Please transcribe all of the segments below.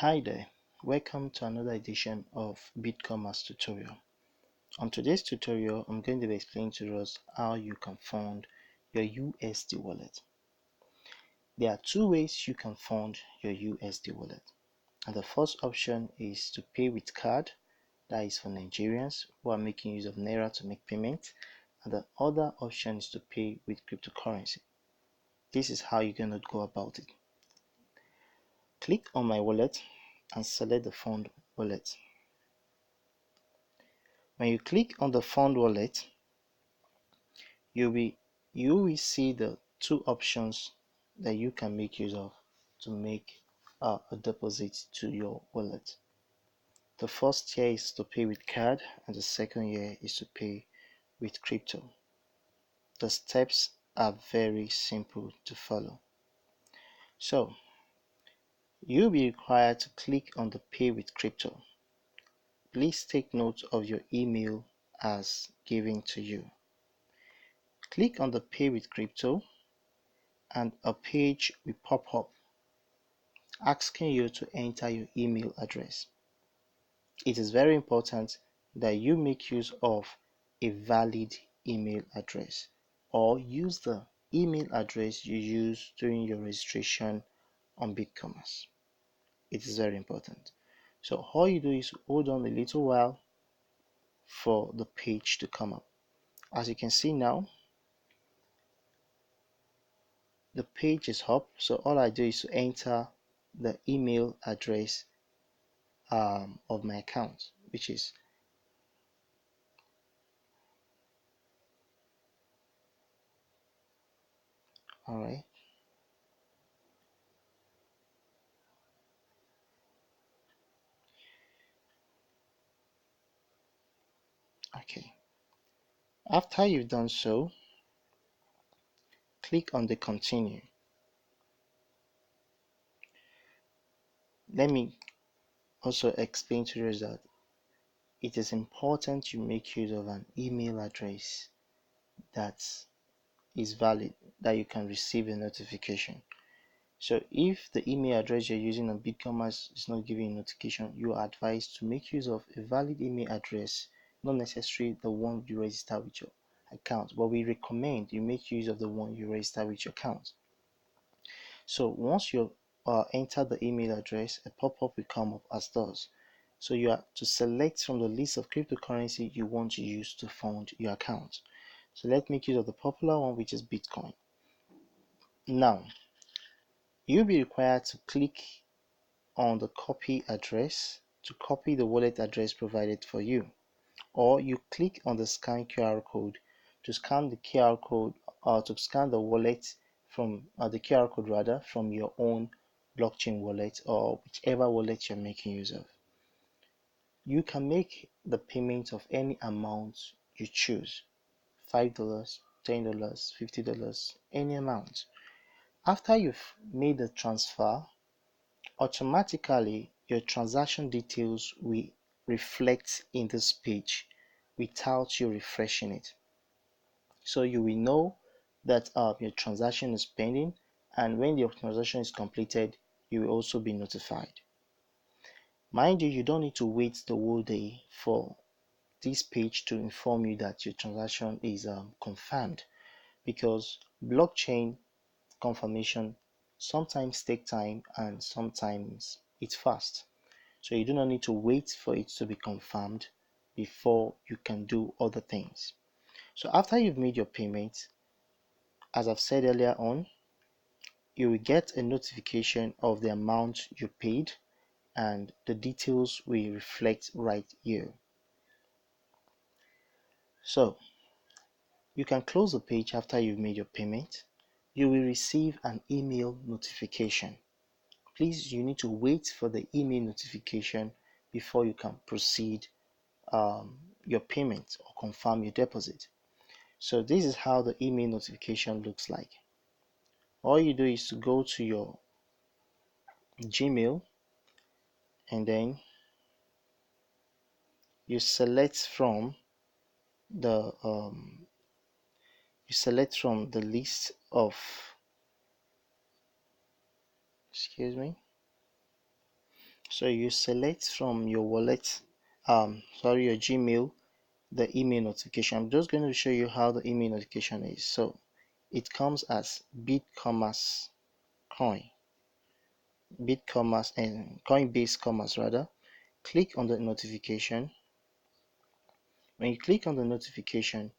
Hi there, welcome to another edition of BitCommerce tutorial. On today's tutorial, I'm going to be explaining to us how you can fund your USD wallet. There are two ways you can fund your USD wallet. And the first option is to pay with card, that is for Nigerians who are making use of Naira to make payment. And the other option is to pay with cryptocurrency. This is how you're going to go about it. Click on my wallet and select the fund wallet. When you click on the fund wallet, you will see the two options that you can make use of to make a deposit to your wallet. The first here is to pay with card, and the second here is to pay with crypto. The steps are very simple to follow. So you'll be required to click on the pay with crypto. Please take note of your email as given to you. Click on the pay with crypto and a page will pop up asking you to enter your email address. It is very important that you make use of a valid email address or use the email address you used during your registration on BitCommerce. It is very important. So all you do is hold on a little while for the page to come up. As you can see now, the page is up. So all I do is to enter the email address of my account, which is all right. Okay. After you've done so, click on the continue. Let me also explain to you that it is important you make use of an email address that is valid, that you can receive a notification. So if the email address you're using on BitCommerce is not giving a notification, you are advised to make use of a valid email address, not necessarily the one you register with your account, but we recommend you make use of the one you register with your account. So once you enter the email address, a pop-up will come up as does. So you are to select from the list of cryptocurrency you want to use to fund your account. So let's make use of the popular one, which is Bitcoin. Now, you'll be required to click on the copy address to copy the wallet address provided for you, or you click on the scan QR code to scan the QR code or to scan the wallet from the QR code rather from your own blockchain wallet or whichever wallet you're making use of. You can make the payment of any amount you choose, $5, $10, $50, any amount. After you've made the transfer, automatically your transaction details will reflect in this page without you refreshing it. So you will know that your transaction is pending, and when your transaction is completed, you will also be notified. Mind you, you don't need to wait the whole day for this page to inform you that your transaction is confirmed, because blockchain confirmation sometimes take time and sometimes it's fast. So you do not need to wait for it to be confirmed before you can do other things. So after you've made your payment, as I've said earlier on, you will get a notification of the amount you paid and the details will reflect right here. So you can close the page after you've made your payment. You will receive an email notification. Please, you need to wait for the email notification before you can proceed your payment or confirm your deposit. So this is how the email notification looks like. All you do is to go to your Gmail and then you select from the list of, excuse me, So you select from your wallet, your Gmail, the email notification. I'm just going to show you how the email notification is. So it comes as BitCommerce coin, BitCommerce and Coinbase Commerce rather. Click on the notification. When you click on the notification,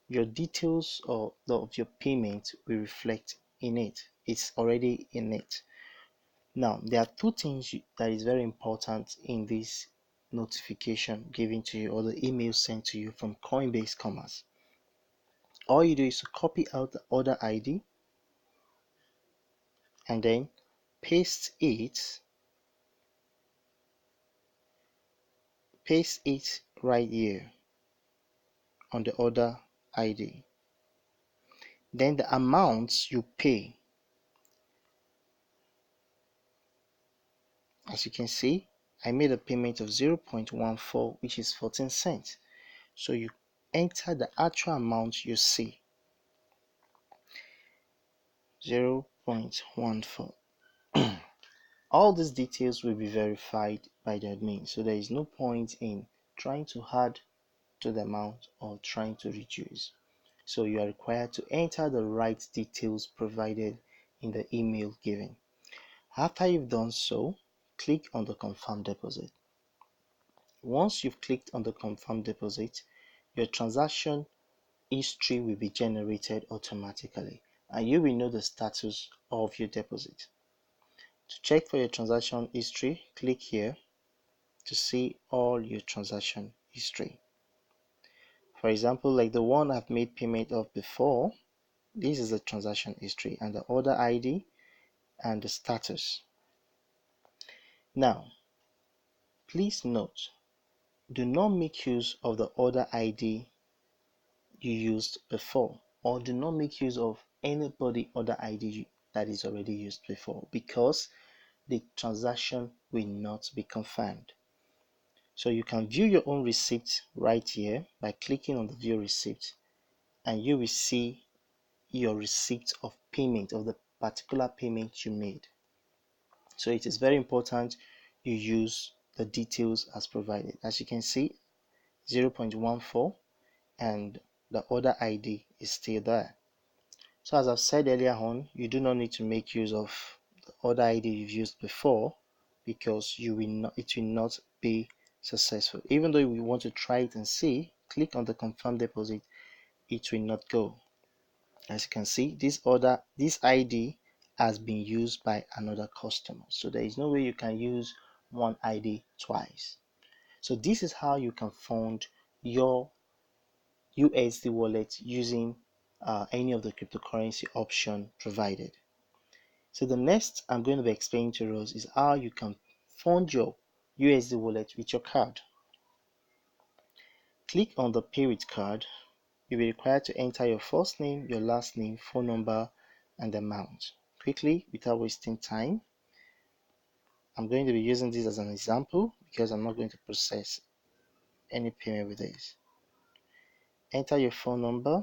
your details of your payment will reflect in it. It's already in it. Now, there are two things that is very important in this notification given to you or the email sent to you from Coinbase Commerce. All you do is to copy out the order ID and then paste it right here on the order ID. Then the amounts you pay, as you can see, I made a payment of 0.14, which is 14 cents. So you enter the actual amount you see, 0.14. All these details will be verified by the admin, so there is no point in trying to add to the amount or trying to reduce. So you are required to enter the right details provided in the email given. After you've done so, click on the confirm deposit. Once you've clicked on the confirm deposit, your transaction history will be generated automatically and you will know the status of your deposit. To check for your transaction history, click here to see all your transaction history. For example, like the one I've made payment of before, this is the transaction history and the order ID and the status. Now, please note, do not make use of the order ID you used before, or do not make use of anybody order ID that is already used before, because the transaction will not be confirmed. So you can view your own receipt right here by clicking on the view receipt, and you will see your receipt of payment of the particular payment you made. So it is very important you use the details as provided. As you can see, 0.14 and the order ID is still there. So as I've said earlier on, you do not need to make use of the order ID you've used before, because it will not be successful. Even though we want to try it and see, click on the confirm deposit, it will not go. As you can see, this ID has been used by another customer, so there is no way you can use one ID twice. So this is how you can fund your USD wallet using any of the cryptocurrency option provided. So the next I'm going to be explaining to us is how you can fund your USD wallet with your card. Click on the pay with card. You'll be required to enter your first name, your last name, phone number, and the amount. Quickly, without wasting time, I'm going to be using this as an example because I'm not going to process any payment with this. Enter your phone number.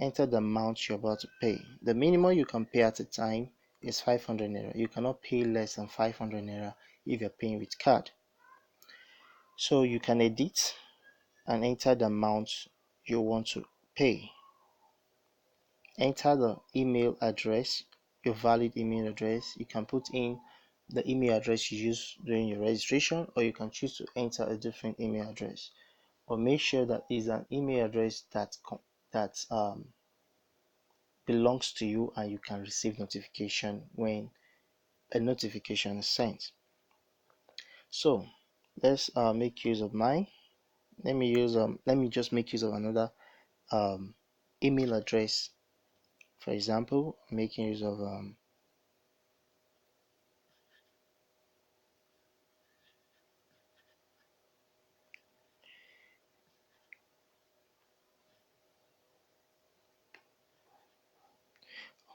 Enter the amount you're about to pay. The minimum you can pay at a time is 500 naira. You cannot pay less than 500 naira if you're paying with card. So you can edit and enter the amount you want to pay. Enter the email address, your valid email address. You can put in the email address you used during your registration, or you can choose to enter a different email address. But make sure that is an email address that belongs to you and you can receive notification when a notification is sent. So let's make use of mine. Let me just make use of another email address. For example, I'm making use of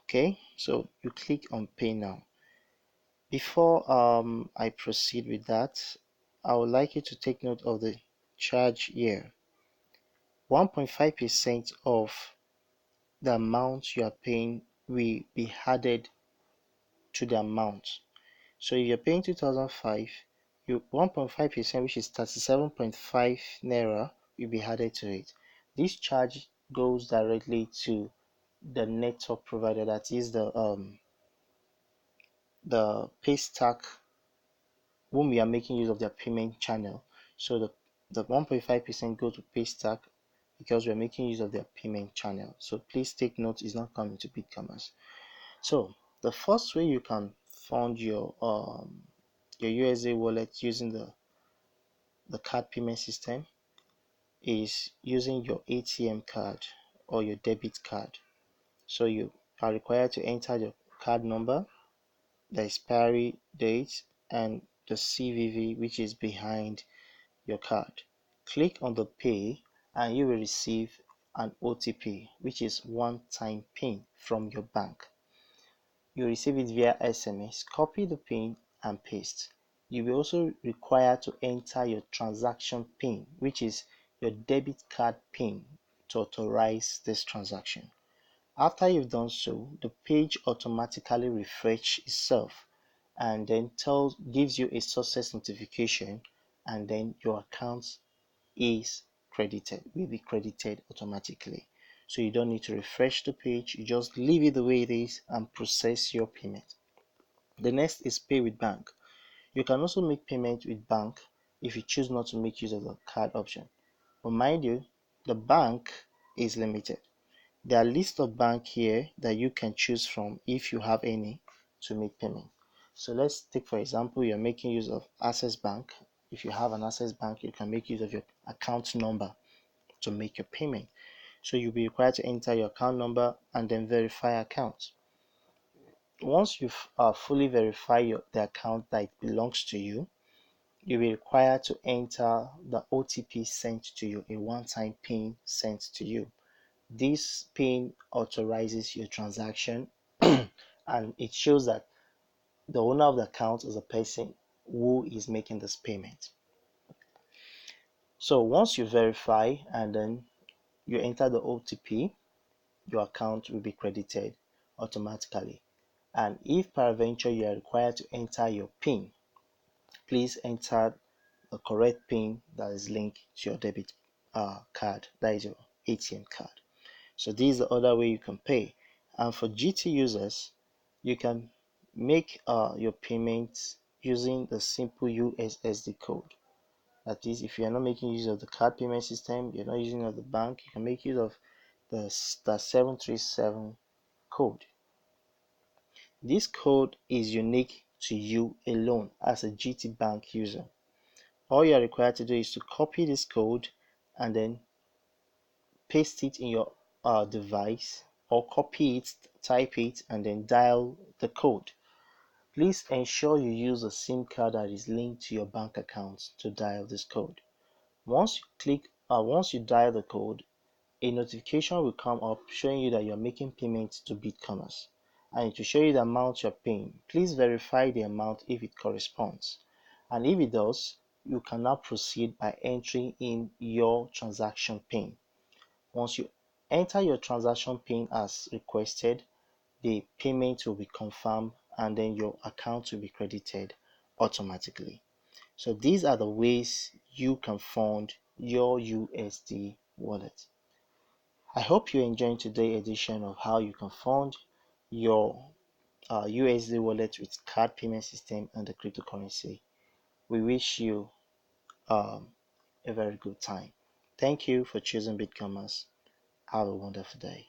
okay, so you click on pay now. Before I proceed with that, I would like you to take note of the charge here. 1.5% of the amount you are paying will be added to the amount. So if you're paying 2005, you 1.5%, which is 37.5 naira, will be added to it. This charge goes directly to the network provider, that is the paystack, whom we are making use of their payment channel. So the 1.5% go to paystack because we're making use of their payment channel. So please take note, it's not coming to BitCommerce. So the first way you can fund your USD wallet using the card payment system is using your ATM card or your debit card. So you are required to enter your card number, the expiry date, and the CVV, which is behind your card. Click on the pay and you will receive an OTP, which is one-time PIN from your bank. You receive it via SMS. Copy the PIN and paste. You will also require to enter your transaction PIN, which is your debit card PIN, to authorize this transaction. After you've done so, the page automatically refreshes itself and then gives you a success notification, and then your account will be credited automatically. So you don't need to refresh the page, you just leave it the way it is and process your payment. The next is pay with bank. You can also make payment with bank if you choose not to make use of the card option. But mind you, the bank is limited. There are lists of bank here that you can choose from if you have any to make payment. So let's take, for example, you're making use of Access Bank. If you have an Access Bank, you can make use of your account number to make your payment. So you'll be required to enter your account number and then verify account. Once you've fully verified the account that it belongs to you, you'll be required to enter the OTP sent to you, a one-time PIN sent to you. This PIN authorizes your transaction and it shows that the owner of the account is the person who is making this payment. So once you verify and then you enter the OTP, your account will be credited automatically. And if peradventure you are required to enter your PIN, please enter the correct PIN that is linked to your debit card, that is your ATM card. So this is the other way you can pay. And for GT users, you can make your payments using the simple USSD code. That is, if you are not making use of the card payment system, you're not using of the bank, you can make use of the *737 code. This code is unique to you alone as a GT Bank user. All you are required to do is to copy this code and then paste it in your device, or copy it, type it, and then dial the code. Please ensure you use a SIM card that is linked to your bank account to dial this code. Once you dial the code, a notification will come up showing you that you're making payments to BitCommerce, and it will show you the amount you're paying. Please verify the amount if it corresponds, and if it does, you can now proceed by entering in your transaction PIN. Once you enter your transaction PIN as requested, the payment will be confirmed and then your account will be credited automatically. So these are the ways you can fund your USD wallet. I hope you enjoyed today's edition of how you can fund your USD wallet with card payment system and the cryptocurrency. We wish you a very good time. Thank you for choosing BitCommerce. Have a wonderful day.